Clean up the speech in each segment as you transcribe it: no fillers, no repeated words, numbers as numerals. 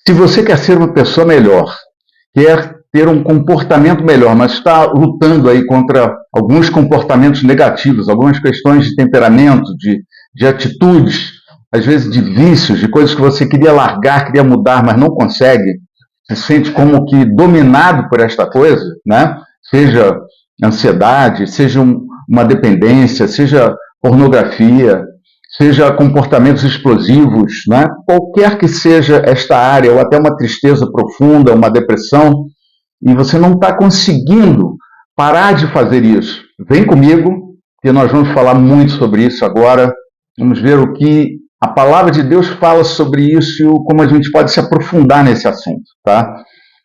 Se você quer ser uma pessoa melhor, quer ter um comportamento melhor, mas está lutando aí contra alguns comportamentos negativos, algumas questões de temperamento, de atitudes, às vezes de vícios, de coisas que você queria largar, queria mudar, mas não consegue, se sente como que dominado por esta coisa, né? Seja ansiedade, seja uma dependência, seja pornografia, seja comportamentos explosivos, né? Qualquer que seja esta área, ou até uma tristeza profunda, uma depressão, e você não está conseguindo parar de fazer isso. Vem comigo, que nós vamos falar muito sobre isso agora. Vamos ver o que a palavra de Deus fala sobre isso e como a gente pode se aprofundar nesse assunto, tá?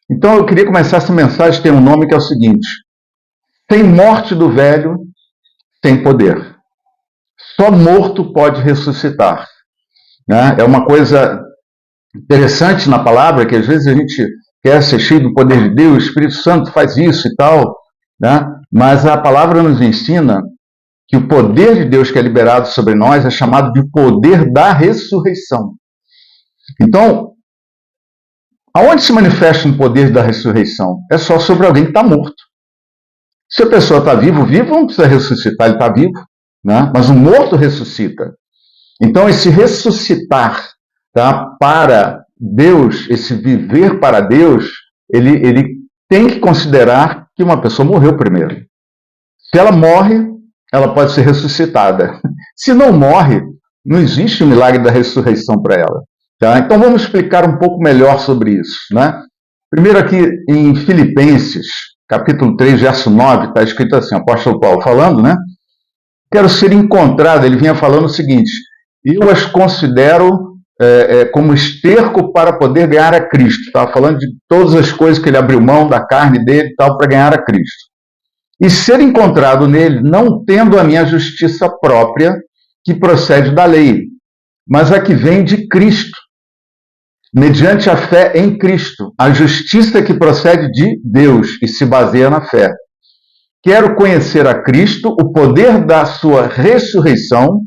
Então eu queria começar essa mensagem, tem um nome que é o seguinte: sem morte do velho, sem poder. Só morto pode ressuscitar. Né? É uma coisa interessante na palavra, que às vezes a gente quer ser cheio do poder de Deus, o Espírito Santo faz isso e tal, né? Mas a palavra nos ensina que o poder de Deus que é liberado sobre nós é chamado de poder da ressurreição. Então, aonde se manifesta o poder da ressurreição? É só sobre alguém que está morto. Se a pessoa está vivo não precisa ressuscitar, ele está vivo, né? Mas o morto ressuscita. Então, esse ressuscitar, tá, para Deus, esse viver para Deus, ele tem que considerar que uma pessoa morreu primeiro. Se ela morre, ela pode ser ressuscitada. Se não morre, não existe o milagre da ressurreição para ela. Tá? Então vamos explicar um pouco melhor sobre isso. Né? Primeiro aqui em Filipenses, capítulo 3, verso 9, está escrito assim, o apóstolo Paulo falando, né? Quero ser encontrado, ele vinha falando o seguinte: eu as considero como esterco para poder ganhar a Cristo. Estava falando de todas as coisas que ele abriu mão da carne dele e tal para ganhar a Cristo. E ser encontrado nele, não tendo a minha justiça própria, que procede da lei, mas a que vem de Cristo, mediante a fé em Cristo, a justiça que procede de Deus e se baseia na fé. Quero conhecer a Cristo, o poder da sua ressurreição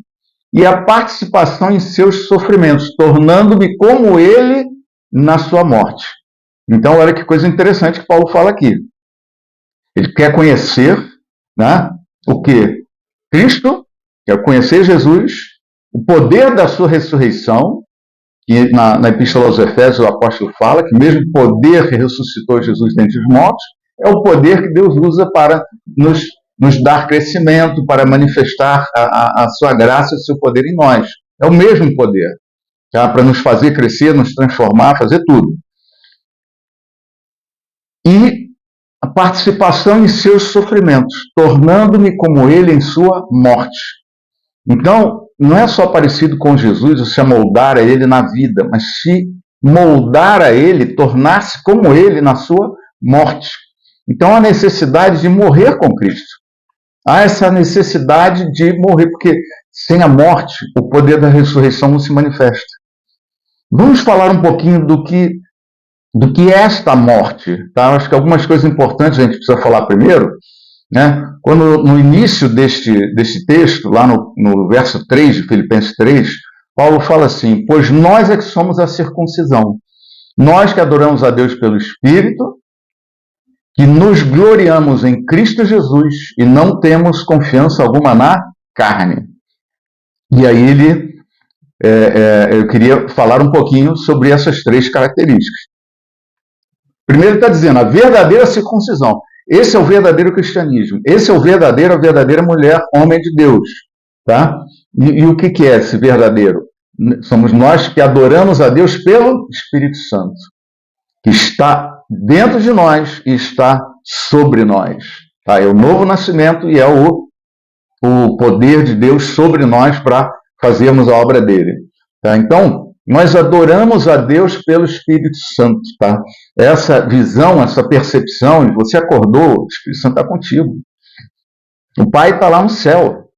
e a participação em seus sofrimentos, tornando-me como ele na sua morte. Então, olha que coisa interessante que Paulo fala aqui. Ele quer conhecer, né, o que? Cristo, quer conhecer Jesus, o poder da sua ressurreição, que na Epístola aos Efésios o apóstolo fala que mesmo o poder que ressuscitou Jesus dentre os mortos é o poder que Deus usa para nos dar crescimento, para manifestar a sua graça e o seu poder em nós. É o mesmo poder, tá? Para nos fazer crescer, nos transformar, fazer tudo. E a participação em seus sofrimentos, tornando-me como ele em sua morte. Então, não é só parecido com Jesus, se amoldar a ele na vida, mas se moldar a ele, tornar-se como ele na sua morte. Então, há necessidade de morrer com Cristo. Há essa necessidade de morrer, porque sem a morte, o poder da ressurreição não se manifesta. Vamos falar um pouquinho do que é esta morte. Tá? Acho que algumas coisas importantes a gente precisa falar primeiro. Né? Quando no início deste texto, lá no verso 3 de Filipenses 3, Paulo fala assim: pois nós é que somos a circuncisão, nós que adoramos a Deus pelo Espírito, que nos gloriamos em Cristo Jesus e não temos confiança alguma na carne. E aí eu queria falar um pouquinho sobre essas três características. Primeiro ele está dizendo a verdadeira circuncisão. Esse é o verdadeiro cristianismo. Esse é a verdadeira mulher, homem de Deus. Tá? E o que é esse verdadeiro? Somos nós que adoramos a Deus pelo Espírito Santo, que está dentro de nós e está sobre nós. Tá? É o novo nascimento e é o poder de Deus sobre nós para fazermos a obra dele. Tá? Então, nós adoramos a Deus pelo Espírito Santo. Tá? Essa visão, essa percepção, você acordou, o Espírito Santo está contigo. O Pai está lá no céu.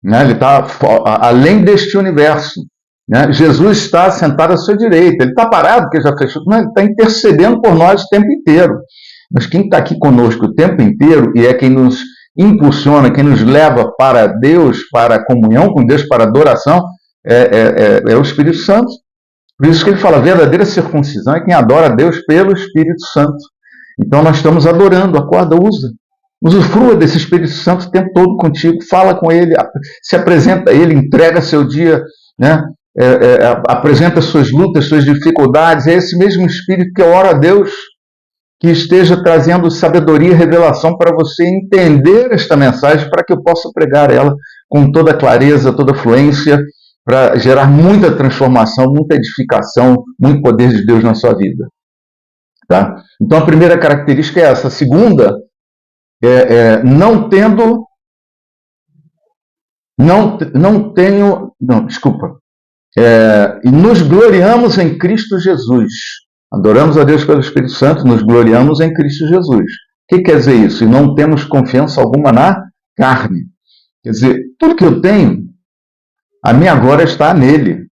Né? Ele está além deste universo. Né? Jesus está sentado à sua direita. Ele está parado, porque já fechou. Não, ele está intercedendo por nós o tempo inteiro. Mas quem está aqui conosco o tempo inteiro e é quem nos impulsiona, quem nos leva para Deus, para a comunhão com Deus, para a adoração, é o Espírito Santo. Por isso que ele fala, a verdadeira circuncisão é quem adora a Deus pelo Espírito Santo. Então nós estamos adorando, acorda, usa. Usufrua desse Espírito Santo o tempo todo contigo, fala com ele, se apresenta a ele, entrega seu dia, né? Apresenta suas lutas, suas dificuldades. É esse mesmo Espírito que eu oro a Deus que esteja trazendo sabedoria e revelação para você entender esta mensagem, para que eu possa pregar ela com toda clareza, toda fluência, para gerar muita transformação, muita edificação, muito poder de Deus na sua vida. Tá? Então a primeira característica é essa. A segunda e nos gloriamos em Cristo Jesus. Adoramos a Deus pelo Espírito Santo, nos gloriamos em Cristo Jesus. O que quer dizer isso? E não temos confiança alguma na carne. Quer dizer, tudo que eu tenho, a minha glória está nele.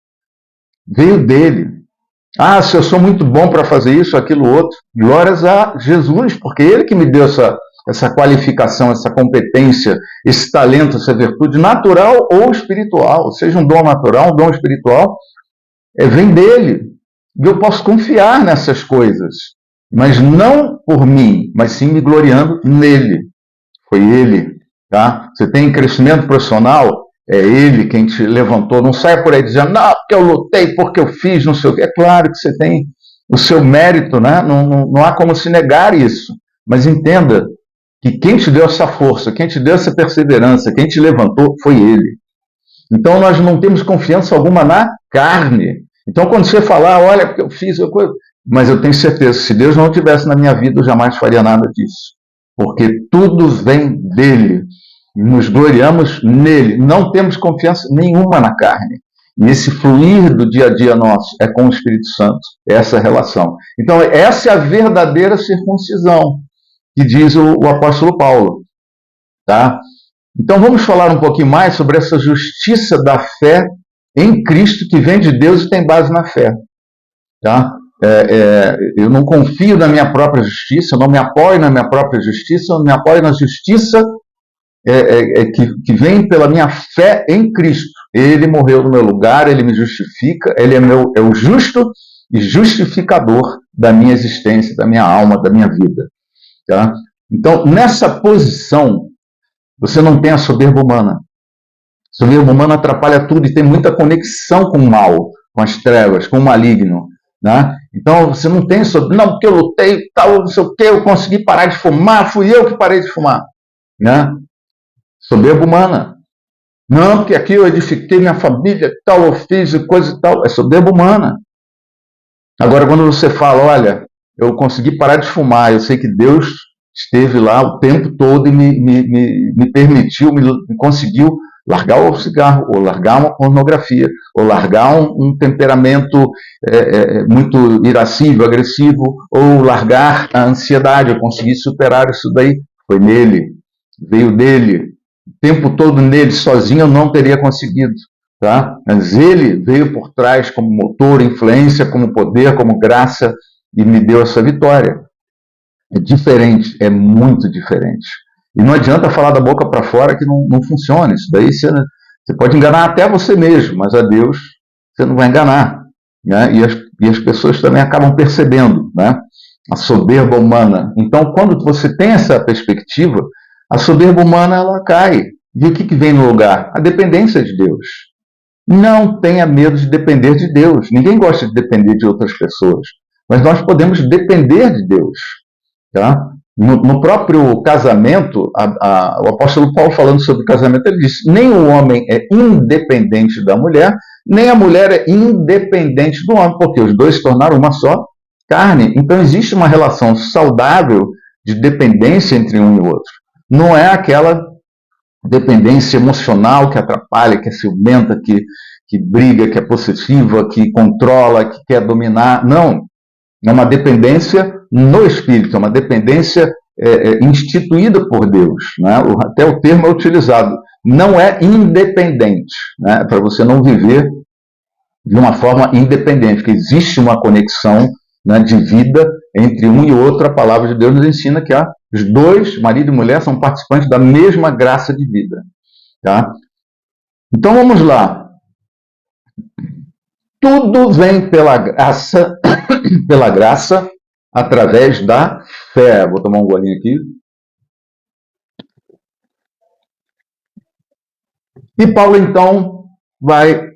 Veio dele. Ah, se eu sou muito bom para fazer isso, aquilo, outro. Glórias a Jesus, porque ele que me deu essa qualificação, essa competência, esse talento, essa virtude natural ou espiritual. Seja um dom natural, um dom espiritual, vem dele. E eu posso confiar nessas coisas, mas não por mim, mas sim me gloriando nele. Foi ele. Tá? Você tem crescimento profissional, é ele quem te levantou. Não sai por aí dizendo, não, porque eu lutei, porque eu fiz, não sei o quê. É claro que você tem o seu mérito, né? Não há como se negar isso. Mas entenda que quem te deu essa força, quem te deu essa perseverança, quem te levantou, foi ele. Então nós não temos confiança alguma na carne. Então quando você falar, olha, porque eu fiz, mas eu tenho certeza, se Deus não estivesse na minha vida, eu jamais faria nada disso. Porque tudo vem dele. Nos gloriamos nele. Não temos confiança nenhuma na carne. E esse fluir do dia a dia nosso é com o Espírito Santo. É essa relação. Então essa é a verdadeira circuncisão que diz o apóstolo Paulo. Tá? Então vamos falar um pouquinho mais sobre essa justiça da fé em Cristo que vem de Deus e tem base na fé. Tá? Eu não confio na minha própria justiça, eu não me apoio na minha própria justiça, eu me apoio na justiça que vem pela minha fé em Cristo. Ele morreu no meu lugar, ele me justifica, ele é o justo e justificador da minha existência, da minha alma, da minha vida. Tá? Então, nessa posição, você não tem a soberba humana. A soberba humana atrapalha tudo e tem muita conexão com o mal, com as trevas, com o maligno. Né? Então, você não tem soberba. Não, porque eu lutei, tal, não sei o que, eu consegui parar de fumar, fui eu que parei de fumar. Né? Soberba humana. Não, porque aqui eu edifiquei minha família, tal, eu fiz coisa e tal. É soberba humana. Agora, quando você fala, olha, eu consegui parar de fumar, eu sei que Deus esteve lá o tempo todo e me permitiu, me conseguiu largar o cigarro, ou largar uma pornografia, ou largar um temperamento muito irascível, agressivo, ou largar a ansiedade. Eu consegui superar isso daí. Foi nele, veio dele. O tempo todo nele, sozinho eu não teria conseguido. Tá? Mas ele veio por trás como motor, influência, como poder, como graça, e me deu essa vitória. É diferente, é muito diferente. E não adianta falar da boca para fora que não funciona. Isso daí você pode enganar até você mesmo, mas a Deus você não vai enganar. Né? E as pessoas também acabam percebendo, né? A soberba humana. Então, quando você tem essa perspectiva, a soberba humana ela cai. E o que vem no lugar? A dependência de Deus. Não tenha medo de depender de Deus. Ninguém gosta de depender de outras pessoas. Mas nós podemos depender de Deus. Tá? No próprio casamento, o apóstolo Paulo falando sobre o casamento, ele diz, nem o homem é independente da mulher, nem a mulher é independente do homem, porque os dois se tornaram uma só carne. Então existe uma relação saudável de dependência entre um e o outro. Não é aquela dependência emocional que atrapalha, que é ciumenta, que briga, que é possessiva, que controla, que quer dominar. Não. É uma dependência no espírito, é uma dependência instituída por Deus. Né? Até o termo é utilizado. Não é independente, né? Para você não viver de uma forma independente, porque existe uma conexão, né, de vida entre um e outro. A palavra de Deus nos ensina que os dois, marido e mulher, são participantes da mesma graça de vida. Tá? Então vamos lá. tudo vem pela graça, pela graça, através da fé. Vou tomar um golinho aqui. E Paulo, então, vai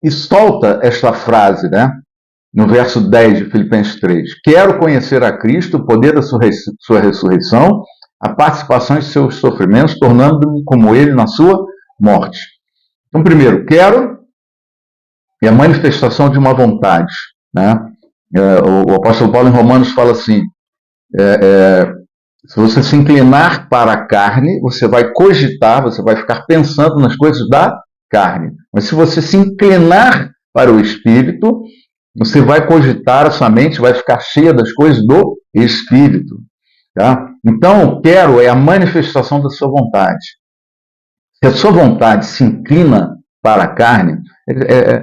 e solta esta frase, né? No verso 10 de Filipenses 3. Quero conhecer a Cristo, o poder da sua ressurreição, a participação em seus sofrimentos, tornando-me como ele na sua morte. Então, primeiro, quero é a manifestação de uma vontade, né? O apóstolo Paulo em Romanos fala assim, se você se inclinar para a carne, você vai cogitar, você vai ficar pensando nas coisas da carne. Mas se você se inclinar para o Espírito, você vai cogitar, a sua mente vai ficar cheia das coisas do Espírito. Tá? Então, quero é a manifestação da sua vontade. Se a sua vontade se inclina para a carne,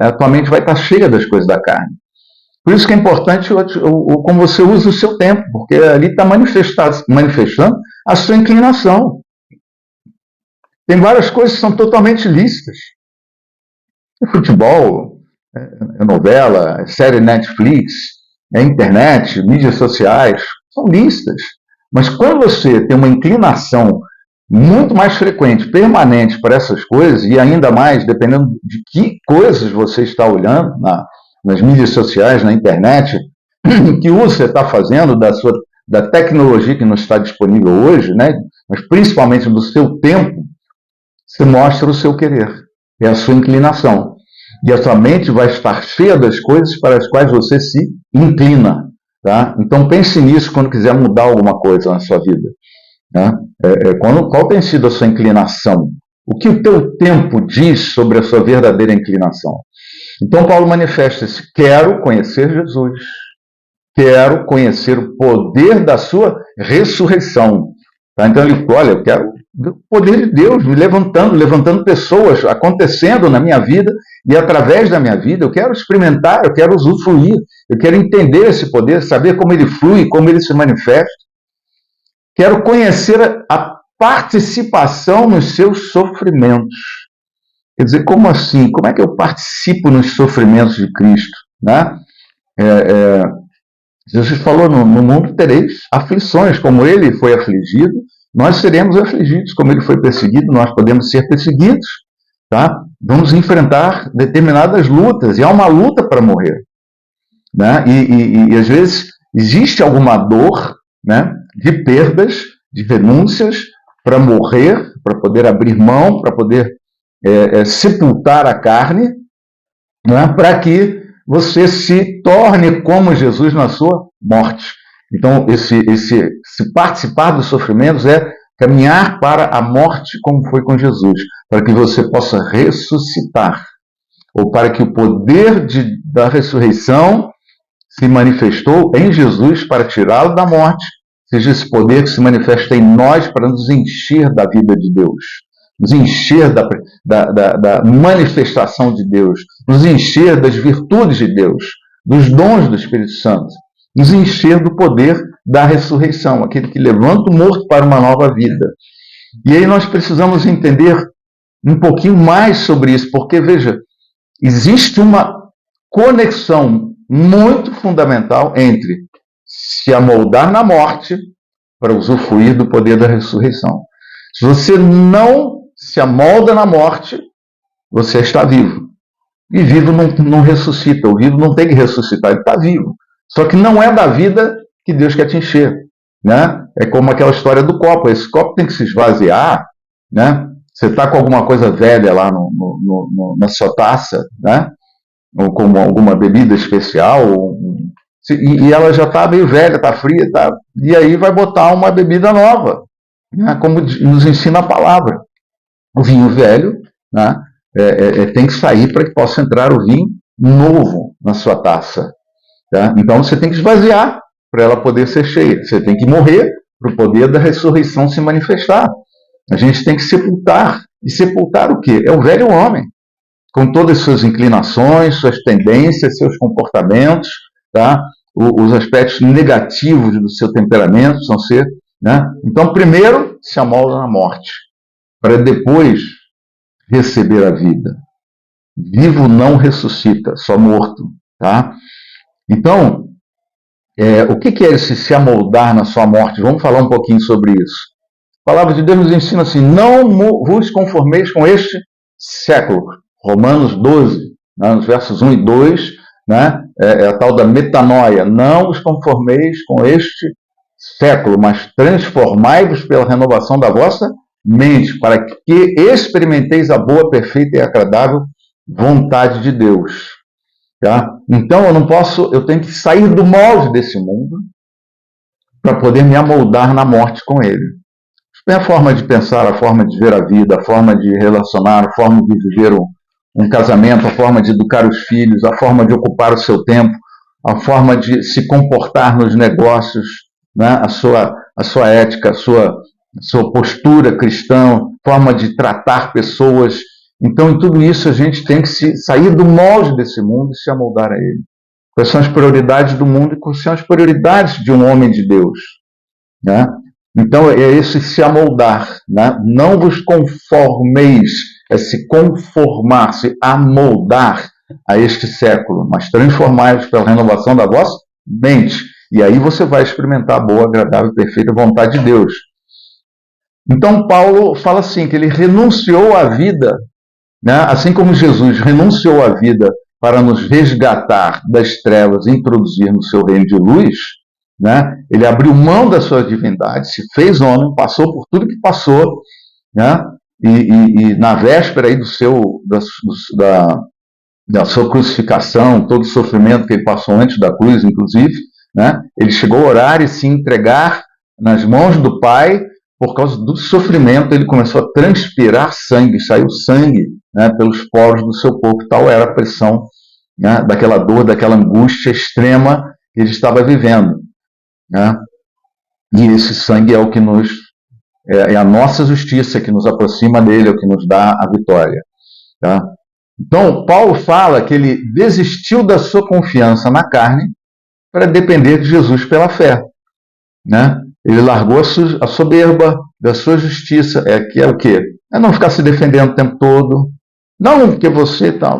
a tua mente vai estar cheia das coisas da carne. Por isso que é importante como você usa o seu tempo, porque ali está manifestando a sua inclinação. Tem várias coisas que são totalmente lícitas. Futebol, novela, série Netflix, internet, mídias sociais, são lícitas. Mas quando você tem uma inclinação muito mais frequente, permanente para essas coisas, e ainda mais dependendo de que coisas você está olhando nas mídias sociais, na internet, que uso você está fazendo da tecnologia que nos está disponível hoje, né? Mas principalmente do seu tempo, você mostra o seu querer, é a sua inclinação. E a sua mente vai estar cheia das coisas para as quais você se inclina. Tá? Então pense nisso quando quiser mudar alguma coisa na sua vida. Né? Qual tem sido a sua inclinação? O que o teu tempo diz sobre a sua verdadeira inclinação? Então Paulo manifesta-se, quero conhecer Jesus, quero conhecer o poder da sua ressurreição. Tá? Então ele, olha, eu quero o poder de Deus me levantando pessoas, acontecendo na minha vida, e através da minha vida eu quero experimentar, eu quero usufruir, eu quero entender esse poder, saber como ele flui, como ele se manifesta. Quero conhecer a participação nos seus sofrimentos. Quer dizer, como assim? Como é que eu participo nos sofrimentos de Cristo? Né? Jesus falou, no mundo tereis aflições, como ele foi afligido, nós seremos afligidos, como ele foi perseguido, nós podemos ser perseguidos. Tá? Vamos enfrentar determinadas lutas, e há uma luta para morrer. Né? E às vezes existe alguma dor, né, de perdas, de renúncias, para morrer, para poder abrir mão, para poder sepultar a carne, né, para que você se torne como Jesus na sua morte. Então, esse participar dos sofrimentos é caminhar para a morte como foi com Jesus, para que você possa ressuscitar, ou para que o poder da ressurreição se manifestou em Jesus para tirá-lo da morte, seja esse poder que se manifesta em nós para nos encher da vida de Deus, nos encher da manifestação de Deus, nos encher das virtudes de Deus, dos dons do Espírito Santo, nos encher do poder da ressurreição, aquele que levanta o morto para uma nova vida. E aí nós precisamos entender um pouquinho mais sobre isso, porque, veja, existe uma conexão muito fundamental entre se amoldar na morte para usufruir do poder da ressurreição. Se você não se amolda na morte, você está vivo. E vivo não ressuscita, o vivo não tem que ressuscitar, ele está vivo. Só que não é da vida que Deus quer te encher. Né? É como aquela história do copo, esse copo tem que se esvaziar, né? Você está com alguma coisa velha lá na sua taça, né? Ou com alguma bebida especial, e ela já está meio velha, está fria, e aí vai botar uma bebida nova, né? Como nos ensina a palavra. O vinho velho, né? Tem que sair para que possa entrar o vinho novo na sua taça. Tá? Então você tem que esvaziar para ela poder ser cheia. Você tem que morrer para o poder da ressurreição se manifestar. A gente tem que sepultar. E sepultar o quê? É o velho homem, com todas as suas inclinações, suas tendências, seus comportamentos, tá? Os aspectos negativos do seu temperamento são ser, né? Então, primeiro se amolda na morte, para depois receber a vida. Vivo não ressuscita, só morto. Tá? Então, o que é esse se amoldar na sua morte? Vamos falar um pouquinho sobre isso. A palavra de Deus nos ensina assim: não vos conformeis com este século. Romanos 12, né, nos versos 1 e 2, né, é a tal da metanoia. Não vos conformeis com este século, mas transformai-vos pela renovação da vossa mente, para que experimenteis a boa, perfeita e agradável vontade de Deus. Tá? Então eu tenho que sair do molde desse mundo para poder me amoldar na morte com ele. É a forma de pensar, a forma de ver a vida, a forma de relacionar, a forma de viver um casamento, a forma de educar os filhos, a forma de ocupar o seu tempo, a forma de se comportar nos negócios, né? a sua ética, a sua postura cristã, forma de tratar pessoas. Então, em tudo isso, a gente tem que sair do molde desse mundo e se amoldar a ele. Quais são as prioridades do mundo e quais são as prioridades de um homem de Deus, né? Então, é esse se amoldar, né? Não vos conformeis, é se conformar, se amoldar a este século, mas transformai-vos pela renovação da vossa mente. E aí você vai experimentar a boa, agradável e perfeita vontade de Deus. Então, Paulo fala assim, que ele renunciou à vida, né? Assim como Jesus renunciou à vida para nos resgatar das trevas e introduzir no seu reino de luz, né? Ele abriu mão da sua divindade, se fez homem, passou por tudo que passou, né? E na véspera aí da sua crucificação, todo o sofrimento que ele passou antes da cruz, inclusive, né? Ele chegou a orar e se entregar nas mãos do Pai. Por causa do sofrimento, ele começou a transpirar sangue, saiu sangue, né, pelos poros do seu corpo. Tal era a pressão, né, daquela dor, daquela angústia extrema que ele estava vivendo. Né? E esse sangue é o que é a nossa justiça que nos aproxima dele, é o que nos dá a vitória. Tá? Então, Paulo fala que ele desistiu da sua confiança na carne para depender de Jesus pela fé. Né? Ele largou a soberba da sua justiça, que é o quê? É não ficar se defendendo o tempo todo. Não porque você está...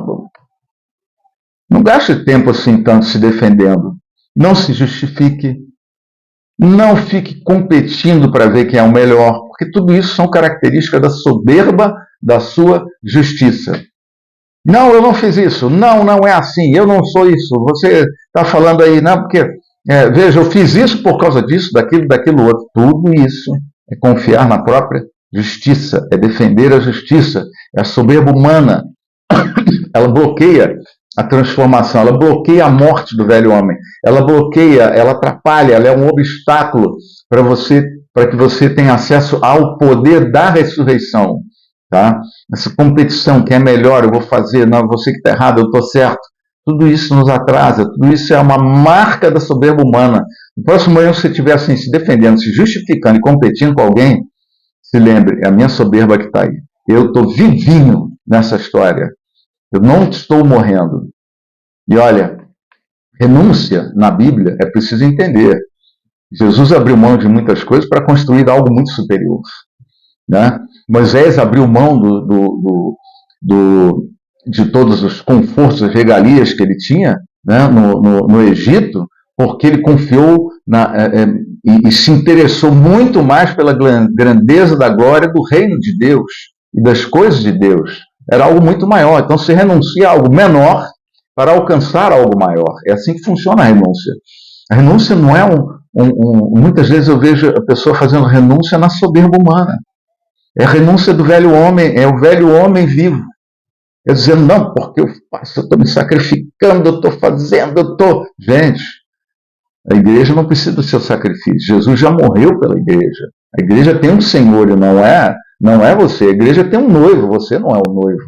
Não gaste tempo assim tanto se defendendo. Não se justifique. Não fique competindo para ver quem é o melhor, porque tudo isso são características da soberba da sua justiça. Não, eu não fiz isso. Não, não é assim. Eu não sou isso. Você está falando aí, não, porque... veja, eu fiz isso por causa disso, daquilo outro. Tudo isso é confiar na própria justiça, é defender a justiça, é a soberba humana. Ela bloqueia a transformação, ela bloqueia a morte do velho homem, ela bloqueia, ela atrapalha, ela é um obstáculo para que você tenha acesso ao poder da ressurreição. Tá? Essa competição, quem é melhor, eu vou fazer, não, você que está errado, eu estou certo. Tudo isso nos atrasa, tudo isso é uma marca da soberba humana. No próximo ano, se você estiver assim, se defendendo, se justificando e competindo com alguém, se lembre, é a minha soberba que está aí. Eu estou vivinho nessa história. Eu não estou morrendo. E olha, renúncia na Bíblia é preciso entender. Jesus abriu mão de muitas coisas para construir algo muito superior. Né? Moisés abriu mão de todos os confortos e regalias que ele tinha, né, no Egito, porque ele confiou e se interessou muito mais pela grandeza da glória do reino de Deus e das coisas de Deus. Era algo muito maior. Então se renuncia a algo menor para alcançar algo maior. É assim que funciona a renúncia. A renúncia não é muitas vezes eu vejo a pessoa fazendo renúncia na soberba humana. É a renúncia do velho homem, é o velho homem vivo. Eu dizendo, não, porque eu faço, eu estou me sacrificando, eu estou fazendo, eu estou... Gente, a igreja não precisa do seu sacrifício. Jesus já morreu pela igreja. A igreja tem um senhor e não é você. A igreja tem um noivo, você não é o noivo.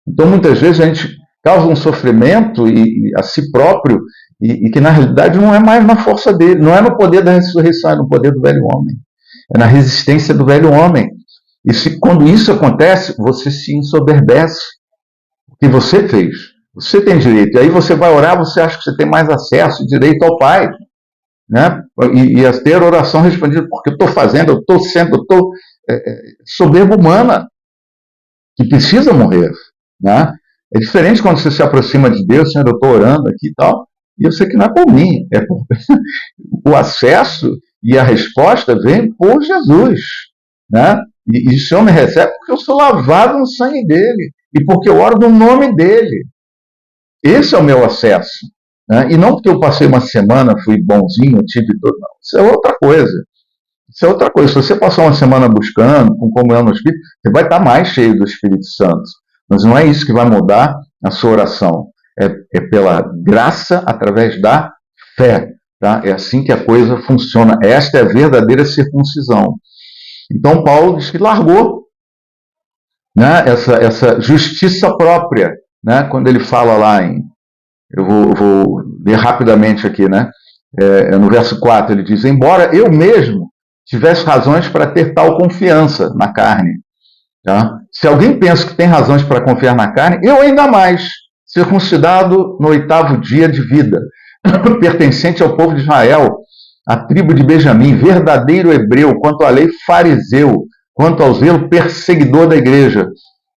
Então, muitas vezes, a gente causa um sofrimento a si próprio e que, na realidade, não é mais na força dele. Não é no poder da ressurreição, é no poder do velho homem. É na resistência do velho homem. E quando isso acontece, você se ensoberbece. O que você fez. Você tem direito. E aí você vai orar, você acha que você tem mais acesso e direito ao Pai. Né? E a ter oração respondida, porque eu estou fazendo, eu estou sendo, eu estou... soberba humana, que precisa morrer. Né? É diferente quando você se aproxima de Deus, Senhor, eu estou orando aqui e tal, e eu sei que não é por mim, é por... o acesso e a resposta vem por Jesus, né? E o Senhor me recebe porque eu sou lavado no sangue dele e porque eu oro no nome dele. Esse é o meu acesso, né? E não porque eu passei uma semana, fui bonzinho, tive tudo, não. Isso é outra coisa. Isso é outra coisa. Se você passar uma semana buscando, com comunhão no Espírito, você vai estar mais cheio do Espírito Santo. Mas não é isso que vai mudar a sua oração. É pela graça através da fé. Tá? É assim que a coisa funciona. Esta é a verdadeira circuncisão. Então Paulo diz que largou, né, essa justiça própria, né, quando ele fala lá em... Eu vou ler rapidamente aqui, né? No verso 4 ele diz: embora eu mesmo tivesse razões para ter tal confiança na carne. Tá? Se alguém pensa que tem razões para confiar na carne, eu ainda mais, circuncidado no 8º dia de vida, pertencente ao povo de Israel, a tribo de Benjamim, verdadeiro hebreu, quanto à lei fariseu, quanto ao zelo perseguidor da igreja,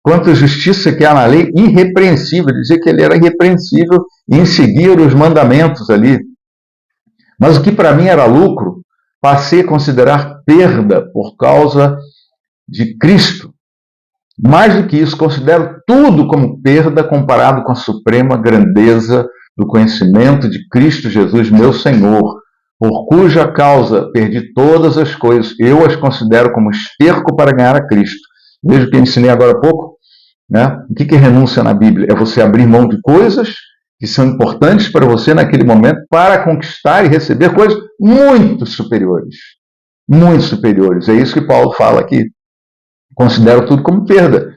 quanto à justiça que há na lei, irrepreensível, dizer que ele era irrepreensível em seguir os mandamentos ali. Mas o que para mim era lucro, passei a considerar perda por causa de Cristo. Mais do que isso, considero tudo como perda comparado com a suprema grandeza do conhecimento de Cristo Jesus, meu Senhor, por cuja causa perdi todas as coisas. Eu as considero como esterco para ganhar a Cristo. Veja o que eu ensinei agora há pouco. Né? O que é renúncia na Bíblia? É você abrir mão de coisas que são importantes para você naquele momento para conquistar e receber coisas muito superiores. Muito superiores. É isso que Paulo fala aqui. Considero tudo como perda,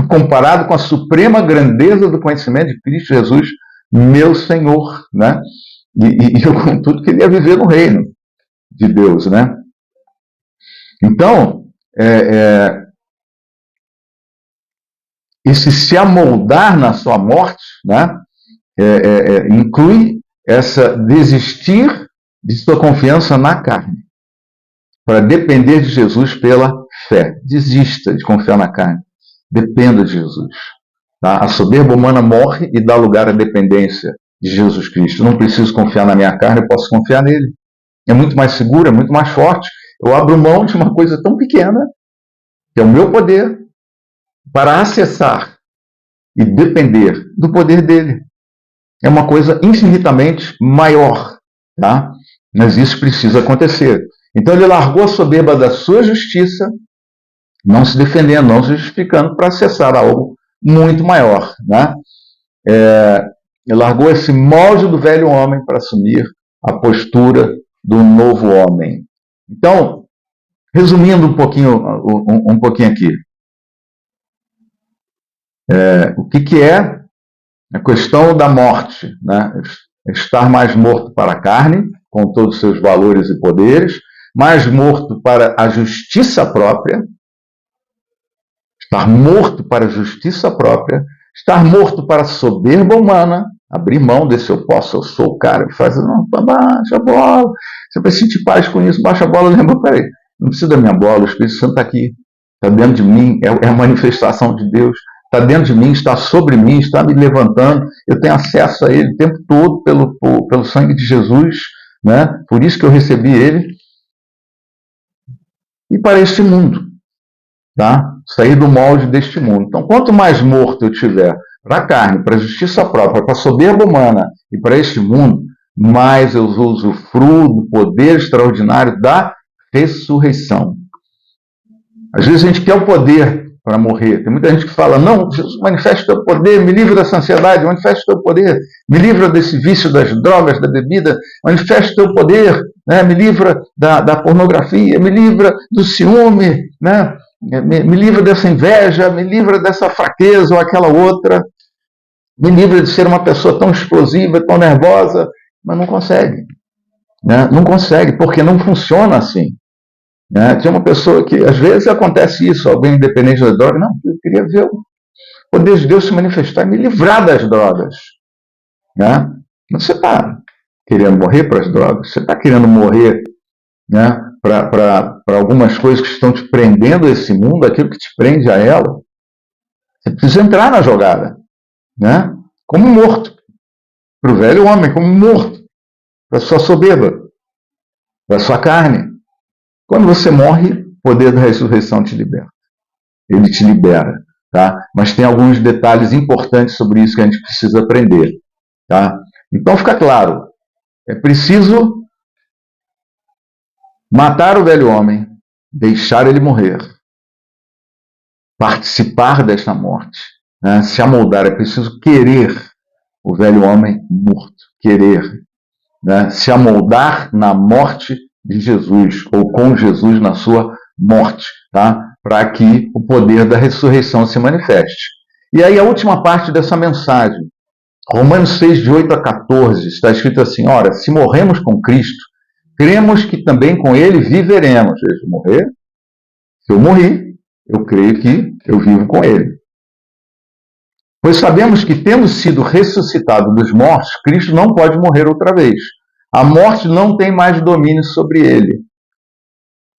comparado com a suprema grandeza do conhecimento de Cristo Jesus, meu Senhor, né? E eu, contudo, queria viver no reino de Deus, né? Então, esse se amoldar na sua morte, né? Inclui essa desistir de sua confiança na carne, para depender de Jesus pela fé. Desista de confiar na carne. Dependa de Jesus. Tá? A soberba humana morre e dá lugar à dependência de Jesus Cristo. Eu não preciso confiar na minha carne, eu posso confiar nele. É muito mais seguro, é muito mais forte. Eu abro mão de uma coisa tão pequena, que é o meu poder, para acessar e depender do poder dele. É uma coisa infinitamente maior. Tá? Mas isso precisa acontecer. Então ele largou a soberba da sua justiça, não se defendendo, não se justificando, para acessar algo muito maior. Né? Ele largou esse molde do velho homem para assumir a postura do novo homem. Então, resumindo um pouquinho aqui. O que é a questão da morte? Né? Estar mais morto para a carne, com todos os seus valores e poderes, mais morto para a justiça própria, estar morto para a justiça própria, estar morto para a soberba humana, abrir mão desse eu posso, eu sou o cara que faz, não, baixa a bola, você vai sentir paz com isso, baixa a bola, lembra, peraí, não precisa da minha bola, o Espírito Santo está aqui, está dentro de mim, é a manifestação de Deus, está dentro de mim, está sobre mim, está me levantando, eu tenho acesso a ele o tempo todo pelo sangue de Jesus, né? Por isso que eu recebi ele, e para este mundo, tá? Sair do molde deste mundo. Então, quanto mais morto eu tiver para a carne, para a justiça própria, para a soberba humana e para este mundo, mais eu usufruo do poder extraordinário da ressurreição. Às vezes a gente quer o poder para morrer. Tem muita gente que fala, não, Jesus, manifesta o teu poder, me livra dessa ansiedade, manifesta o teu poder, me livra desse vício das drogas, da bebida, manifesta o teu poder, né? Me livra da pornografia, me livra do ciúme, né? Me livra dessa inveja, me livra dessa fraqueza ou aquela outra, me livra de ser uma pessoa tão explosiva, tão nervosa, mas não consegue. Né? Não consegue, porque não funciona assim. Né? Tinha uma pessoa que, às vezes acontece isso, alguém independente da droga, não, eu queria ver o poder de Deus se manifestar e me livrar das drogas. Né? Mas você está querendo morrer para as drogas? Você está querendo morrer, né, para algumas coisas que estão te prendendo a esse mundo, aquilo que te prende a ela? Você precisa entrar na jogada. né? Como morto. Para o velho homem, como morto. Para a sua soberba. Para a sua carne. Quando você morre, o poder da ressurreição te liberta. Ele te libera. Tá? Mas tem alguns detalhes importantes sobre isso que a gente precisa aprender. Tá? Então fica claro. É preciso matar o velho homem, deixar ele morrer, participar desta morte, né? Se amoldar. É preciso querer o velho homem morto, querer, né? Se amoldar na morte de Jesus, ou com Jesus na sua morte, tá? Para que o poder da ressurreição se manifeste. E aí a última parte dessa mensagem, Romanos 6, de 8 a 14, está escrito assim: ora, se morremos com Cristo, cremos que também com Ele viveremos. Se eu morrer, se eu morri, eu creio que eu vivo com Ele. Pois sabemos que, tendo sido ressuscitado dos mortos, Cristo não pode morrer outra vez. A morte não tem mais domínio sobre Ele.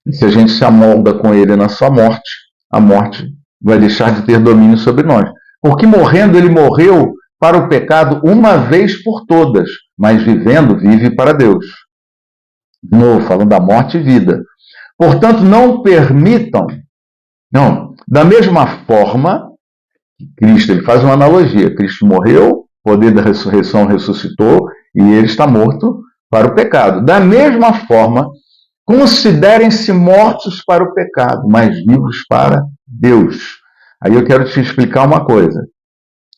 E se a gente se amolda com Ele na sua morte, a morte vai deixar de ter domínio sobre nós. Porque morrendo, Ele morreu para o pecado uma vez por todas, mas vivendo, vive para Deus. De novo, falando da morte e vida. Portanto, não permitam, da mesma forma, Cristo, ele faz uma analogia, Cristo morreu, o poder da ressurreição ressuscitou, e ele está morto para o pecado. Da mesma forma, considerem-se mortos para o pecado, mas vivos para Deus. Aí eu quero te explicar uma coisa.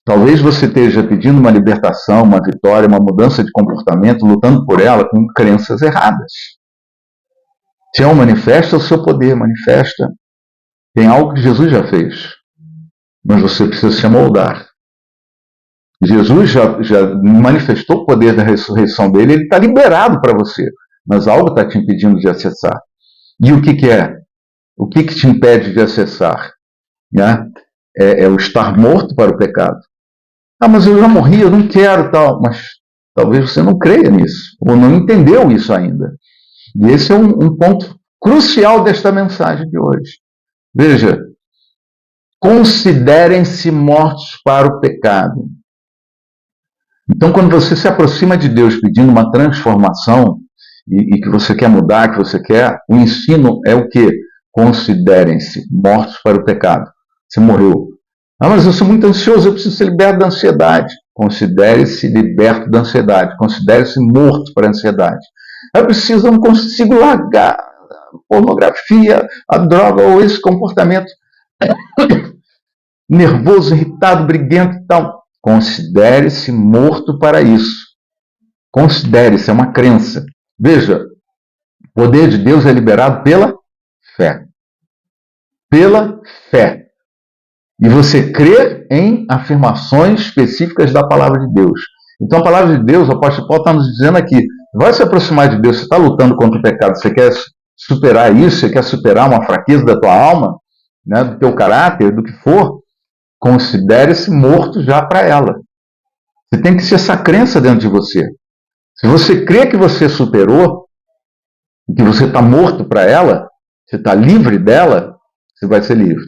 Talvez você esteja pedindo uma libertação, uma vitória, uma mudança de comportamento, lutando por ela com crenças erradas. Então, manifesta o seu poder, manifesta. Tem algo que Jesus já fez, mas você precisa se amoldar. Jesus já manifestou o poder da ressurreição dele, ele está liberado para você, mas algo está te impedindo de acessar. E o que é? O que te impede de acessar? Né? É o estar morto para o pecado. Ah, mas eu já morri, eu não quero tal. Mas talvez você não creia nisso, ou não entendeu isso ainda. E esse é um ponto crucial desta mensagem de hoje. Veja, considerem-se mortos para o pecado. Então, quando você se aproxima de Deus pedindo uma transformação, e que você quer mudar, que você quer, o ensino é o quê? Considerem-se mortos para o pecado. Você morreu. Ah, mas eu sou muito ansioso, eu preciso ser liberto da ansiedade. Considere-se liberto da ansiedade. Considere-se morto para a ansiedade. Eu não consigo largar a pornografia, a droga ou esse comportamento nervoso, irritado, briguento e tal. Considere-se morto para isso. Considere-se, é uma crença. Veja, o poder de Deus é liberado pela fé. Pela fé. E você crê em afirmações específicas da palavra de Deus. Então a palavra de Deus, o apóstolo Paulo está nos dizendo aqui, vai se aproximar de Deus, você está lutando contra o pecado, você quer superar isso, você quer superar uma fraqueza da tua alma, né, do teu caráter, do que for, considere-se morto já para ela. Você tem que ser essa crença dentro de você. Se você crê que você superou, que você está morto para ela, você está livre dela, você vai ser livre.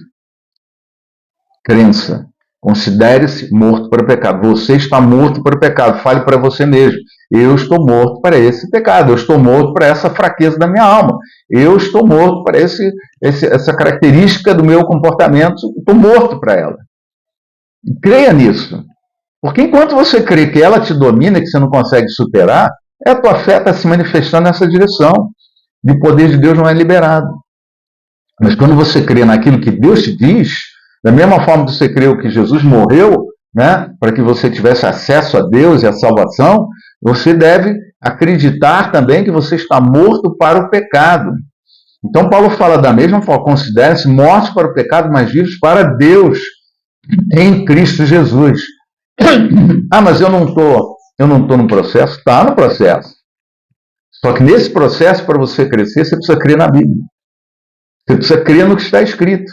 Crença. Considere-se morto para o pecado. Você está morto para o pecado. Fale para você mesmo. Eu estou morto para esse pecado. Eu estou morto para essa fraqueza da minha alma. Eu estou morto para essa característica do meu comportamento. Estou morto para ela. E creia nisso. Porque enquanto você crê que ela te domina, que você não consegue superar, a tua fé está se manifestando nessa direção. E o poder de Deus não é liberado. Mas quando você crê naquilo que Deus te diz, da mesma forma que você creu que Jesus morreu, né, para que você tivesse acesso a Deus e a salvação, você deve acreditar também que você está morto para o pecado. Então Paulo fala da mesma forma, considere-se mortos para o pecado, mas vivos para Deus, em Cristo Jesus. Ah, mas eu não estou no processo? Está no processo. Só que nesse processo, para você crescer, você precisa crer na Bíblia. Você precisa crer no que está escrito.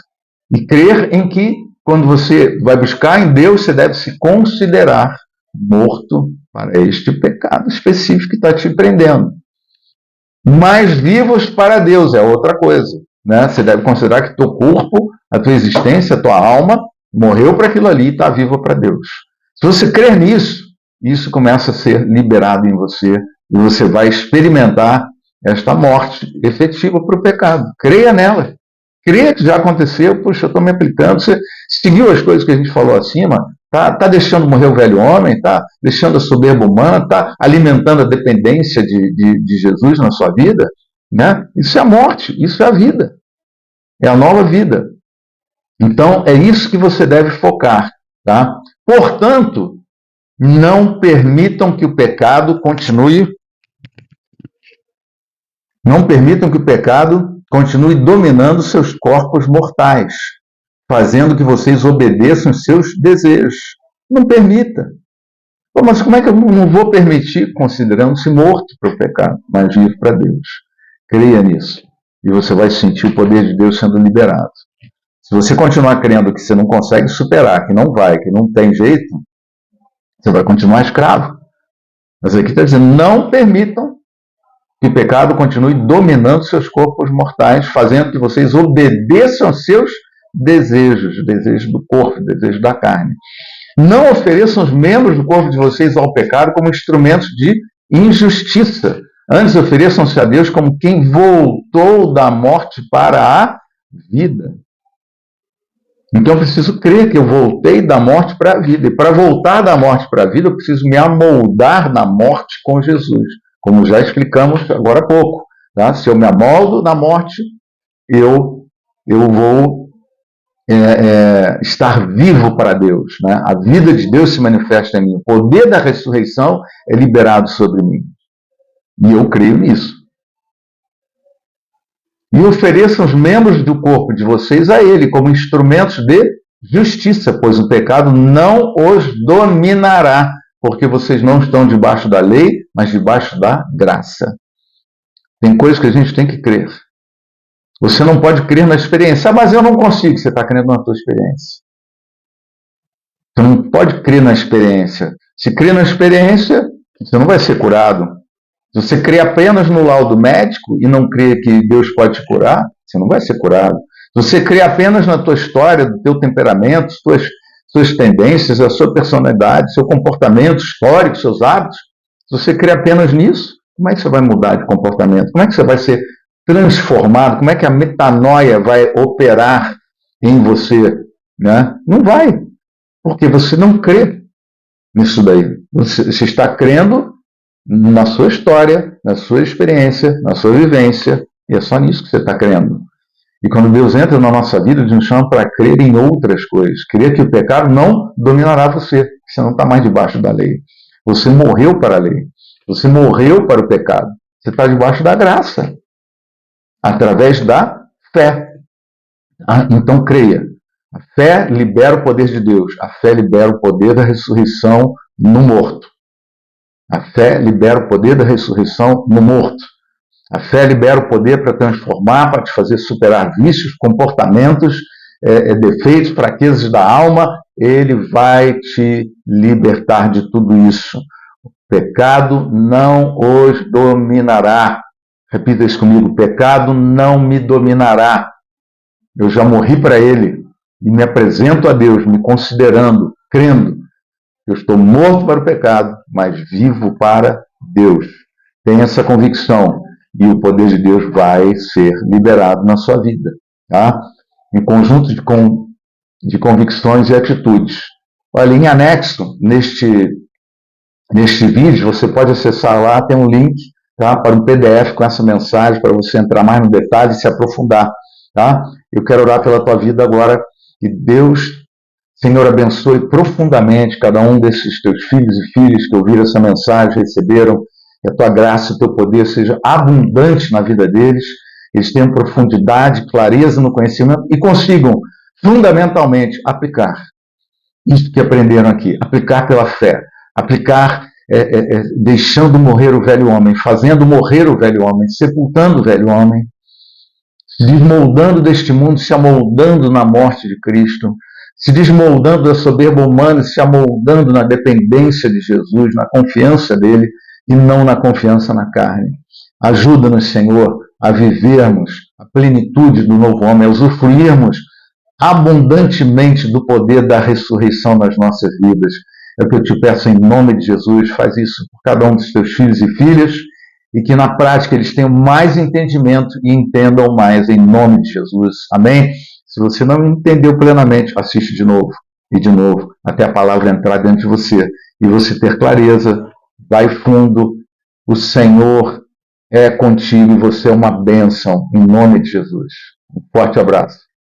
E crer em que, quando você vai buscar em Deus, você deve se considerar morto para este pecado específico que está te prendendo. Mas vivos para Deus é outra coisa. Né? Você deve considerar que teu corpo, a tua existência, a tua alma, morreu para aquilo ali e está viva para Deus. Se você crer nisso, isso começa a ser liberado em você e você vai experimentar esta morte efetiva para o pecado. Creia nela. Creia que já aconteceu. Puxa, eu estou me aplicando. Você seguiu as coisas que a gente falou acima? Tá deixando morrer o velho homem? Está deixando a soberba humana? Está alimentando a dependência de Jesus na sua vida? Né? Isso é a morte. Isso é a vida. É a nova vida. Então, é isso que você deve focar. Tá? Portanto, não permitam que o pecado continue. Não permitam que o pecado continue dominando seus corpos mortais, fazendo que vocês obedeçam os seus desejos. Não permita. Pô, mas como é que eu não vou permitir, considerando-se morto para o pecado, mas vivo para Deus? Creia nisso. E você vai sentir o poder de Deus sendo liberado. Se você continuar crendo que você não consegue superar, que não vai, que não tem jeito, você vai continuar escravo. Mas aqui está dizendo, não permitam que o pecado continue dominando seus corpos mortais, fazendo que vocês obedeçam aos seus desejos, desejos do corpo, desejos da carne. Não ofereçam os membros do corpo de vocês ao pecado como instrumentos de injustiça. Antes ofereçam-se a Deus como quem voltou da morte para a vida. Então eu preciso crer que eu voltei da morte para a vida. E para voltar da morte para a vida, eu preciso me amoldar na morte com Jesus. Como já explicamos agora há pouco. Tá? Se eu me amoldo na morte, eu vou estar vivo para Deus. Né? A vida de Deus se manifesta em mim. O poder da ressurreição é liberado sobre mim. E eu creio nisso. E ofereçam os membros do corpo de vocês a Ele como instrumentos de justiça, pois o pecado não os dominará, porque vocês não estão debaixo da lei, mas debaixo da graça. Tem coisas que a gente tem que crer. Você não pode crer na experiência. Ah, mas eu não consigo. Você está crendo na tua experiência. Você não pode crer na experiência. Se crer na experiência, você não vai ser curado. Se você crê apenas no laudo médico e não crê que Deus pode te curar, você não vai ser curado. Se você crê apenas na tua história, do teu temperamento, suas tendências, a sua personalidade, seu comportamento histórico, seus hábitos, se você crê apenas nisso, como é que você vai mudar de comportamento? Como é que você vai ser transformado? Como é que a metanoia vai operar em você? Né? Não vai, porque você não crê nisso daí. Você está crendo na sua história, na sua experiência, na sua vivência, e é só nisso que você está crendo. E quando Deus entra na nossa vida, Ele nos chama para crer em outras coisas. Crer que o pecado não dominará você, você não está mais debaixo da lei. Você morreu para a lei. Você morreu para o pecado. Você está debaixo da graça, através da fé. Então creia. A fé libera o poder de Deus. A fé libera o poder da ressurreição no morto. A fé libera o poder da ressurreição no morto. A fé libera o poder para transformar, para te fazer superar vícios, comportamentos, defeitos, fraquezas da alma. Ele vai te libertar de tudo isso. O pecado não os dominará. Repita isso comigo. O pecado não me dominará. Eu já morri para ele e me apresento a Deus, me considerando, crendo. Eu estou morto para o pecado, mas vivo para Deus. Tenha essa convicção e o poder de Deus vai ser liberado na sua vida. Tá? Em conjunto de convicções e atitudes. Olha, em anexo, neste vídeo, você pode acessar lá, tem um link, tá, para um PDF com essa mensagem, para você entrar mais no detalhe e se aprofundar. Tá? Eu quero orar pela tua vida agora, que Deus, Senhor, abençoe profundamente cada um desses teus filhos e filhas que ouviram essa mensagem, receberam, que a tua graça e o teu poder seja abundante na vida deles, eles tenham profundidade, clareza no conhecimento e consigam, fundamentalmente, aplicar isso que aprenderam aqui, aplicar pela fé, aplicar deixando morrer o velho homem, fazendo morrer o velho homem, sepultando o velho homem, se desmoldando deste mundo, se amoldando na morte de Cristo, se desmoldando da soberba humana, se amoldando na dependência de Jesus, na confiança dele e não na confiança na carne. Ajuda-nos, Senhor, a vivermos a plenitude do novo homem, a usufruirmos abundantemente do poder da ressurreição nas nossas vidas É o que eu te peço em nome de Jesus. Faz isso por cada um dos teus filhos e filhas, e que na prática eles tenham mais entendimento e entendam mais em nome de Jesus. Amém? Se você não entendeu plenamente, assiste de novo, até a palavra entrar dentro de você e você ter clareza. Vai fundo, o Senhor é contigo e você é uma bênção, em nome de Jesus. Um forte abraço.